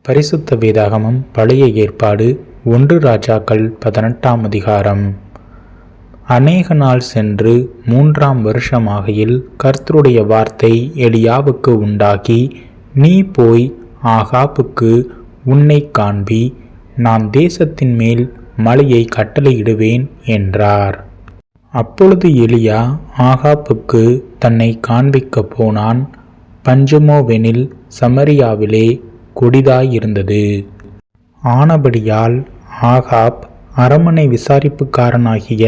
பரிசுத்த வேதாகமம் பழைய ஏற்பாடு 1 ராஜாக்கள் 18ஆம் அதிகாரம். அநேக நாள் சென்று 3ஆம் வருஷமாகையில் கர்த்தருடைய வார்த்தை எலியாவுக்கு உண்டாகி, நீ போய் ஆகாபுக்கு உன்னை காண்பி, நான் தேசத்தின் மேல் மழையை கட்டளையிடுவேன் என்றார். அப்பொழுது எலியா ஆகாபுக்கு தன்னை காண்பிக்கப் போனான். பஞ்சமோவெனில் சமரியாவிலே கொடிதாயிருந்தது. ஆனபடியால் ஆகாப் அரமனை விசாரிப்புக்காரனாகிய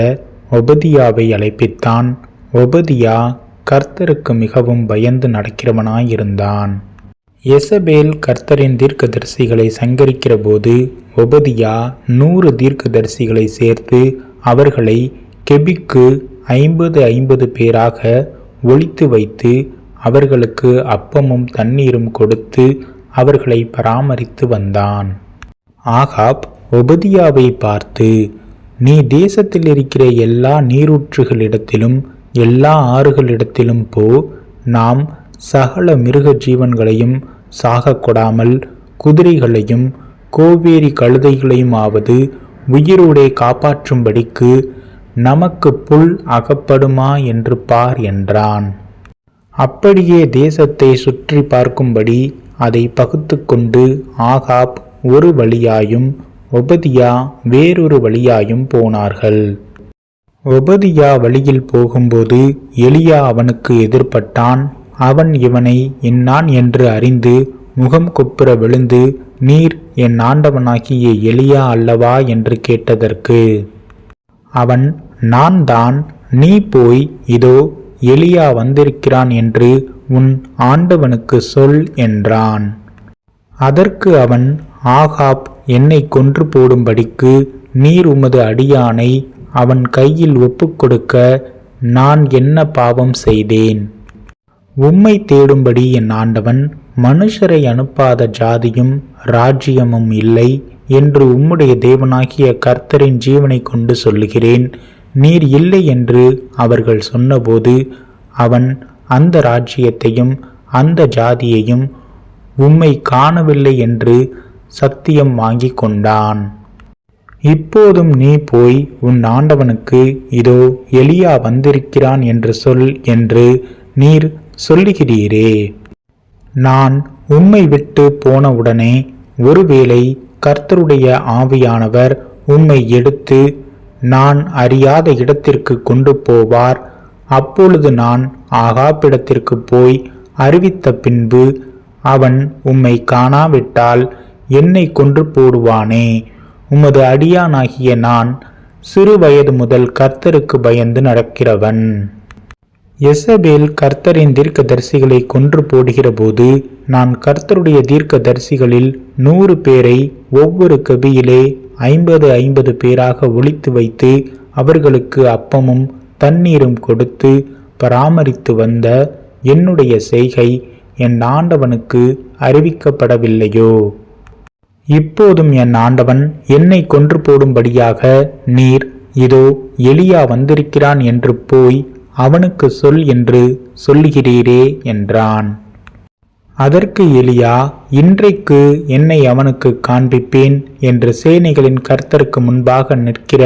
ஒபதியாவை அழைப்பித்தான். ஒபதியா கர்த்தருக்கு மிகவும் பயந்து நடக்கிறவனாயிருந்தான். யெசபேல் கர்த்தரின் தீர்க்கதரிசிகளை சங்கரிக்கிற போது ஒபதியா 100 தீர்க்கதரிசிகளை சேர்த்து அவர்களை கெபிக்கு 50 பேராக ஒளித்து வைத்து அவர்களுக்கு அப்பமும் தண்ணீரும் கொடுத்து அவர்களை பராமரித்து வந்தான். ஆகாப் ஒபதியாவை பார்த்து, நீ தேசத்தில் இருக்கிற எல்லா நீரூற்றுகளிடத்திலும் எல்லா ஆறுகளிடத்திலும் போ, நாம் சகல மிருக ஜீவன்களையும் சாக கொடாமல் குதிரைகளையும் கோவேரி கழுதைகளையுமாவது உயிரோடே காப்பாற்றும்படிக்கு நமக்கு புல் அகப்படுமா என்று பார் என்றான். அப்படியே தேசத்தை சுற்றி பார்க்கும்படி அதை பகுத்து கொண்டு ஆகாப் ஒரு வழியாயும் ஒபதியா வேறொரு வழியாயும் போனார்கள். ஒபதியா வழியில் போகும்போது எலியா அவனுக்கு எதிர்பட்டான். அவன் இவனை இன்னான் என்று அறிந்து முகம் குப்புற விழுந்து, நீர் என் ஆண்டவனாகிய எலியா அல்லவா என்று கேட்டதற்கு அவன், நான் தான், நீ போய் இதோ எலியா வந்திருக்கிறான் என்று உன் ஆண்டவனுக்கு சொல் என்றான். அதற்கு அவன், ஆகாப் என்னை கொன்று போடும்படிக்கு நீர் உமது அடியானை அவன் கையில் ஒப்புக்கொடுக்க நான் என்ன பாவம் செய்தேன்? உம்மை தேடும்படி என் ஆண்டவன் மனுஷரை அனுப்பாத ஜாதியும் ராஜ்யமும் இல்லை என்று உம்முடைய தேவனாகிய கர்த்தரின் ஜீவனை கொண்டு சொல்லுகிறேன். நீர் இல்லை என்று அவர்கள் சொன்னபோது அவன் அந்த ராஜ்யத்தையும் அந்த ஜாதியையும் உம்மை காணவில்லை என்று சத்தியம் வாங்கி கொண்டான். இப்போதும் நீ போய் உன் ஆண்டவனுக்கு இதோ எலியா வந்திருக்கிறான் என்று சொல் என்று நீர் சொல்லுகிறீரே. நான் உம்மை விட்டு போனவுடனே ஒருவேளை கர்த்தருடைய ஆவியானவர் உம்மை எடுத்து நான் அறியாத இடத்திற்கு கொண்டு போவார். அப்பொழுது நான் ஆகாபிடத்திற்கு போய் அறிவித்த பின்பு அவன் உம்மை காணாவிட்டால் என்னை கொன்று போடுவானே. உமது அடியானாகிய நான் சிறு வயது முதல் கர்த்தருக்கு பயந்து நடக்கிறவன். யெசபேல் கர்த்தரின் தீர்க்கதரிசிகளை கொன்று போடுகிற போது நான் கர்த்தருடைய தீர்க்கதரிசிகளில் 100 பேரை ஒவ்வொரு கபியிலே 50 பேராக ஒளித்து வைத்து அவர்களுக்கு அப்பமும் தண்ணீரும் கொடுத்து பராமரித்து வந்த என்னுடைய செய்கை என் ஆண்டவனுக்கு அறிவிக்கப்படவில்லையோ? இப்போதும் என் ஆண்டவன் என்னை கொன்று போடும்படியாக நீர் இதோ எலியா வந்திருக்கிறான் என்று போய் அவனுக்கு சொல் என்று சொல்லுகிறீரே என்றான். அதற்கு எலியா, இன்றைக்கு என்னை அவனுக்கு காண்பிப்பேன் என்று சேனைகளின் கர்த்தருக்கு முன்பாக நிற்கிற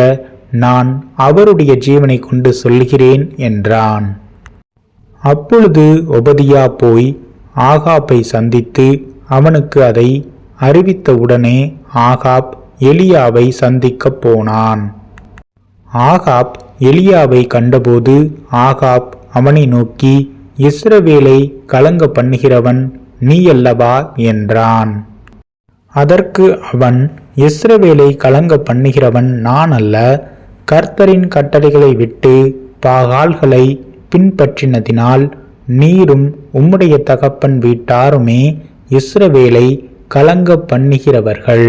நான் அவருடைய ஜீவனை கொண்டு சொல்லுகிறேன் என்றான். அப்பொழுது ஒபதியா போய் ஆகாப்பை சந்தித்து அவனுக்கு அதை அறிவித்தவுடனே ஆகாப் எலியாவை சந்திக்கப் போனான். ஆகாப் எலியாவை கண்டபோது ஆகாப் அவனை நோக்கி, இஸ்ரவேலை கலங்க பண்ணுகிறவன் நீ அல்லவா என்றான். அதற்கு அவன், இஸ்ரவேலை கலங்க பண்ணுகிறவன் நான் அல்ல, கர்த்தரின் கட்டளைகளை விட்டு பாகால்களை பின்பற்றினதினால் நீரும் உம்முடைய தகப்பன் வீட்டாருமே இஸ்ரவேலை கலங்க பண்ணுகிறவர்கள்.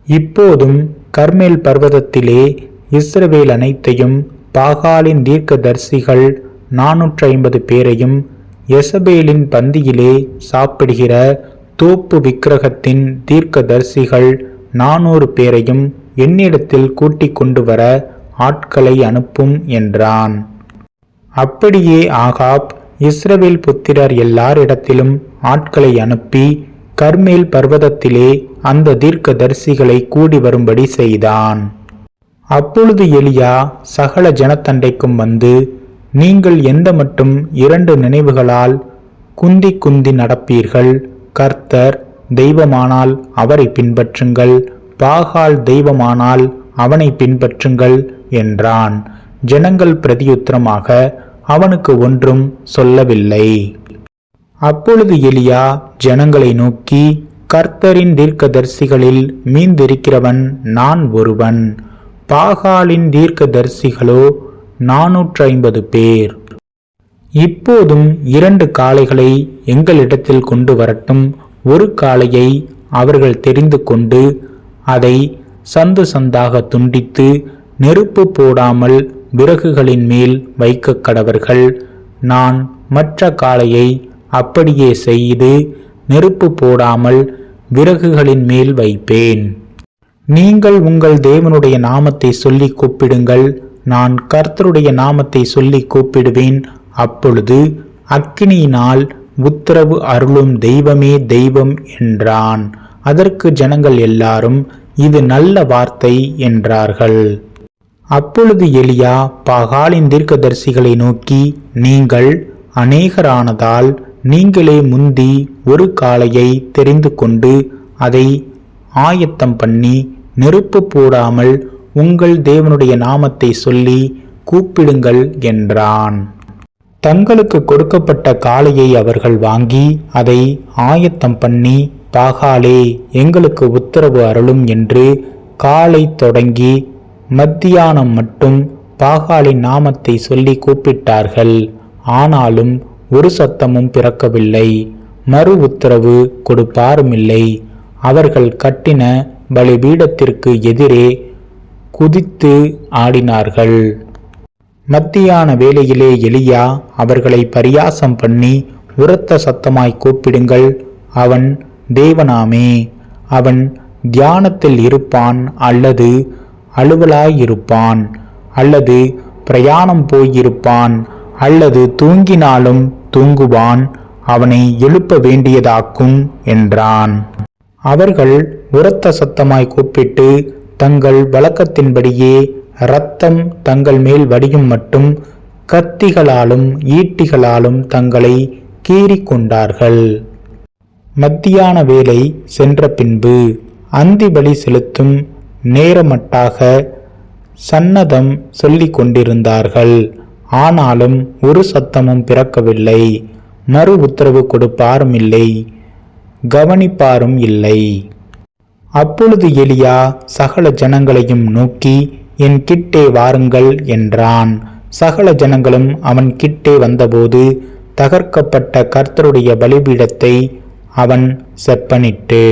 இப்போதும் கர்மேல் பர்வதத்திலே இஸ்ரவேல் அனைத்தையும் பாகாலின் தீர்க்கதரிசிகள் 450 பேரையும் யெசபேலின் பந்தியிலே சாப்பிடுகிற தோப்பு விக்கிரகத்தின் தீர்க்கதரிசிகள் 400 பேரையும் என்னிடத்தில் கூட்டிக் கொண்டு வர ஆட்களை அனுப்பும் என்றான். அப்படியே ஆகாப் இஸ்ரவேல் புத்திரர் எல்லாரிடத்திலும் ஆட்களை அனுப்பி கர்மேல் பர்வதத்திலே அந்த தீர்க்கதரிசிகளை கூடி வரும்படி செய்தான். அப்பொழுது எலியா சகல ஜனத்தண்டைக்கும் வந்து, நீங்கள் எந்த மட்டும் 2 நினைவுகளால் குந்தி குந்தி நடப்பீர்கள்? கர்த்தர் தெய்வமானால் அவரை பின்பற்றுங்கள், பாகால் தெய்வமானால் அவனை பின்பற்றுங்கள் என்றான். ஜனங்கள் பிரதியுத்தரமாக அவனுக்கு ஒன்றும் சொல்லவில்லை. அப்பொழுது எலியா ஜனங்களை நோக்கி, கர்த்தரின் தீர்க்கதரிசிகளில் மீந்திருக்கிறவன் நான் ஒருவன், பாகாலின் தீர்க்கதரிசிகளோ 450 பேர். இப்போதும் 2 காளைகளை எங்களிடத்தில் கொண்டு வரட்டும். ஒரு காளையை அவர்கள் தெரிந்து கொண்டு அதை சந்து சந்தாக துண்டித்து நெருப்பு போடாமல் விறகுகளின் மேல் வைக்க கடவர்கள். நான் மற்ற காளையை அப்படியே செய்து நெருப்பு போடாமல் விறகுகளின் மேல் வைப்பேன். நீங்கள் உங்கள் தேவனுடைய நாமத்தை சொல்லி கூப்பிடுங்கள். நான் கர்த்தருடைய நாமத்தை சொல்லி கூப்பிடுவேன். அப்பொழுது அக்கினியினால் உத்தரவு அருளும் தெய்வமே தெய்வம் என்றான். அதற்கு ஜனங்கள் எல்லாரும் இது நல்ல வார்த்தை என்றார்கள். அப்பொழுது எலியா பாகாலின் தீர்க்கதரிசிகளை நோக்கி, நீங்கள் அநேகரானதால் நீங்களே முந்தி ஒரு காளையை தெரிந்து கொண்டு அதை ஆயத்தம் பண்ணி நெருப்பு போடாமல் உங்கள் தேவனுடைய நாமத்தை சொல்லி கூப்பிடுங்கள் என்றான். தங்களுக்கு கொடுக்கப்பட்ட காளையை அவர்கள் வாங்கி அதை ஆயத்தம் பண்ணி, பாகாலே எங்களுக்கு உத்தரவு அருளும் என்று காலை தொடங்கி மத்தியானம் மட்டும் பாகாலின் நாமத்தை சொல்லி கூப்பிட்டார்கள். ஆனாலும் ஒரு சத்தமும் பிறக்கவில்லை, மறு உத்தரவு கொடுப்பாருமில்லை. அவர்கள் கட்டின பலிபீடத்திற்கு எதிரே குதித்து ஆடினார்கள். மத்தியான வேளையிலே எலியா அவர்களை பரியாசம் பண்ணி, உரத்த சத்தமாய் கூப்பிடுங்கள், அவன் தேவனாமே, அவன் தியானத்தில் இருப்பான், அல்லது அலுவலாயிருப்பான், அல்லது பிரயாணம் போயிருப்பான், அல்லது தூங்கினாலும் தூங்குவான், அவனை எழுப்ப வேண்டியதாக்கும் என்றான். அவர்கள் உரத்த சத்தமாய் கூப்பிட்டு தங்கள் வழக்கத்தின்படியே இரத்தம் தங்கள் மேல் வடியும் மட்டும் கத்திகளாலும் ஈட்டிகளாலும் தங்களை கீறிக்கொண்டார்கள். மத்தியான வேளை சென்ற பின்பு அந்தி பலி செலுத்தும் நேரமட்டாக சன்னதம் சொல்லிக் கொண்டிருந்தார்கள். ஆனாலும் ஒரு சத்தமும் பிறக்கவில்லை, மறு உத்தரவு கொடுப்பாரும் இல்லை, கவனிப்பாரும் இல்லை. அப்பொழுது எலியா சகல ஜனங்களையும் நோக்கி, என் கிட்டே வாருங்கள் என்றான். சகல ஜனங்களும் அவன் கிட்டே வந்தபோது தகர்க்கப்பட்ட கர்த்தருடைய பலிபீடத்தை அவன் செப்பனிட்டு,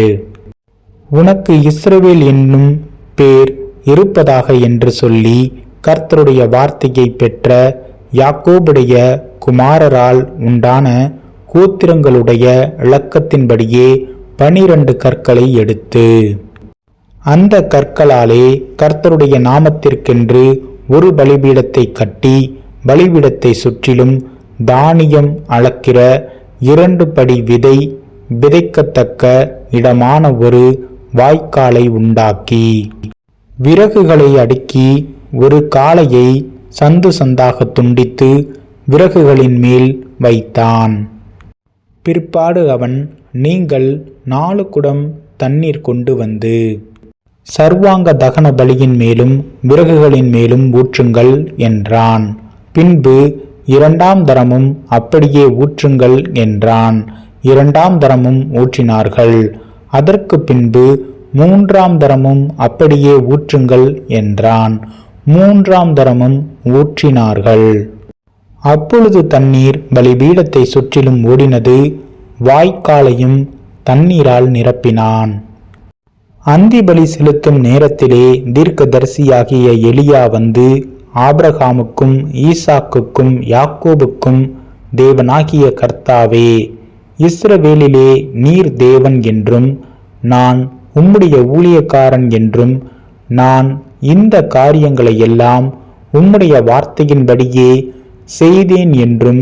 உனக்கு இஸ்ரவேல் என்னும் பேர் இருப்பதாக என்று சொல்லி கர்த்தருடைய வார்த்தையை பெற்ற யாக்கோபுடைய குமாரரால் உண்டான கோத்திரங்களுடைய இலக்கத்தின்படியே 12 கற்களை எடுத்து அந்த கற்களாலே கர்த்தருடைய நாமத்திற்கென்று ஒரு பலிபீடத்தை கட்டி பலிபீடத்தை சுற்றிலும் தானியம் அளக்கிற 2 படி விதை விதைக்கத்தக்க இடமான ஒரு வாய்க்காலை உண்டாக்கி விறகுகளை அடுக்கி ஒரு காளையை சந்து சந்தாக துண்டித்து விறகுகளின் மேல் வைத்தான். பிற்பாடு அவன், நீங்கள் 4 குடம் தண்ணீர் கொண்டு வந்து சர்வாங்க தகன பலியின் மேலும் விறகுகளின் மேலும் ஊற்றுங்கள் என்றான். பின்பு 2ஆம் தரமும் அப்படியே ஊற்றுங்கள் என்றான். 2ஆம் தரமும் ஊற்றினார்கள். அதற்கு பின்பு 3ஆம் தரமும் அப்படியே ஊற்றுங்கள் என்றான். 3ஆம் தரமும் ஊற்றினார்கள். அப்பொழுது தண்ணீர் பலிபீடத்தை சுற்றிலும் ஓடினது. வாய்க்காலையும் தண்ணீரால் நிரப்பினான். அந்தி பலி செலுத்தும் நேரத்திலே தீர்க்கதரிசியாகிய எலியா வந்து, ஆபிரகாமுக்கும் ஈசாக்குக்கும் யாக்கோபுக்கும் தேவனாகிய கர்த்தாவே, இஸ்ரவேலிலே நீர் தேவன் என்றும் நான் உம்முடைய ஊழியக்காரன் என்றும் நான் இந்த காரியங்களை எல்லாம் உம்முடைய வார்த்தையின்படியே செய்தேன் என்றும்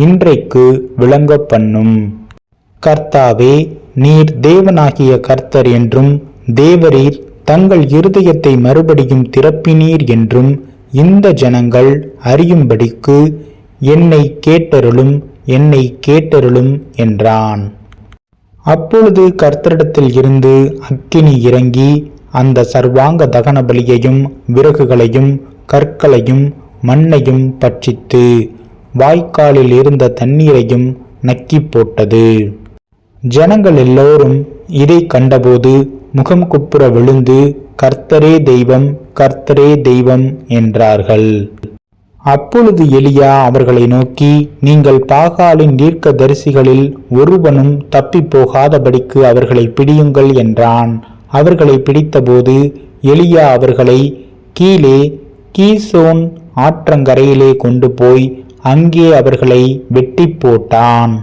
இன்றைக்கு விளங்க பண்ணும். கர்த்தாவே, நீர் தேவனாகிய கர்த்தர் என்றும் தேவரீர் தங்கள் இருதயத்தை மறுபடியும் திறப்பினீர் என்றும் இந்த ஜனங்கள் அறியும்படிக்கு என்னை கேட்டருளும், என்னை கேட்டருளும் என்றான். அப்பொழுது கர்த்தரிடத்தில் இருந்து அக்கினி இறங்கி அந்த சர்வாங்க தகன பலியையும் விறகுகளையும் கற்களையும் மண்ணையும் பட்சித்து வாய்க்காலில் இருந்த தண்ணீரையும் நக்கி போட்டது. ஜனங்கள் எல்லோரும் இதை கண்டபோது முகம் குப்புற விழுந்து கர்த்தரே தெய்வம், கர்த்தரே தெய்வம் என்றார்கள். அப்பொழுது எலியா அவர்களை நோக்கி, நீங்கள் பாகாலின் தீர்க்கதரிசிகளில் ஒருவனும் தப்பி போகாதபடிக்கு அவர்களை பிடியுங்கள் என்றான். அவர்களை பிடித்தபோது எலியா அவர்களை கீழே கீசோன் ஆற்றங்கரையிலே கொண்டு போய் அங்கே அவர்களை வெட்டி போட்டான்.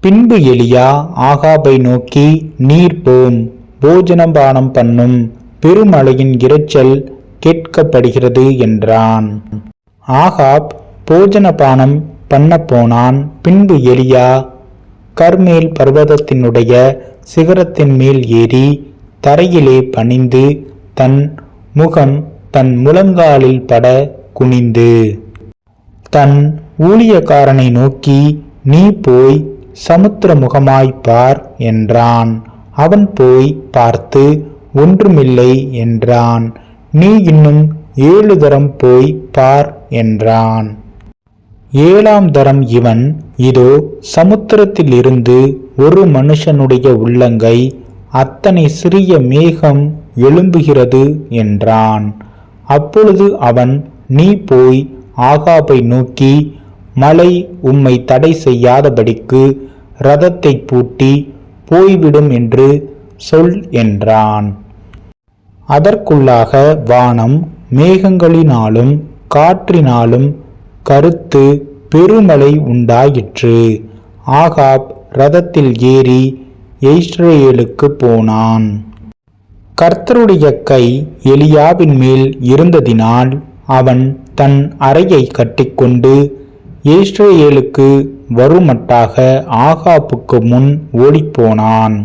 பின்பு எலியா ஆகாபை நோக்கி, நீர் போம், போஜனபானம் பண்ணும், பெருமழையின் இரைச்சல் கேட்கப்படுகிறது என்றான். ஆகாப் போஜனபானம் பண்ண போனான். பின்பு எலியா கர்மேல் பர்வதத்தினுடைய சிகரத்தின் மேல் ஏறி தரையிலே பணிந்து தன் முகம் தன் முழங்காலில் பட குனிந்து தன் ஊழியக்காரனை நோக்கி, நீ போய் சமுத்திர முகமாய் பார் என்றான். அவன் போய் பார்த்து ஒன்றுமில்லை என்றான். நீ இன்னும் 7 தரம் போய் பார் என்றான். 7ஆம் தரம் இவன், இதோ சமுத்திரத்தில் இருந்து ஒரு மனுஷனுடைய உள்ளங்கை அத்தனை சிறிய மேகம் எழும்புகிறது என்றான். அப்பொழுது அவன், நீ போய் ஆகாபை நோக்கி, மழை உம்மை தடை செய்யாதபடிக்கு இரதத்தை பூட்டி போய்விடும் என்று சொல் என்றான். அதற்குள்ளாக வானம் மேகங்களினாலும் காற்றினாலும் கருத்து பெருமழை உண்டாயிற்று. ஆகாப் இரதத்தில் ஏறி இஸ்ரேலுக்கு போனான். கர்த்தருடைய கை எலியாவின் மேல் இருந்ததினால் அவன் தன் அறையை கட்டிக்கொண்டு இஸ்ரேலுக்கு வருமட்டாக ஆகாப்புக்கு முன் ஓடிப்போனான்.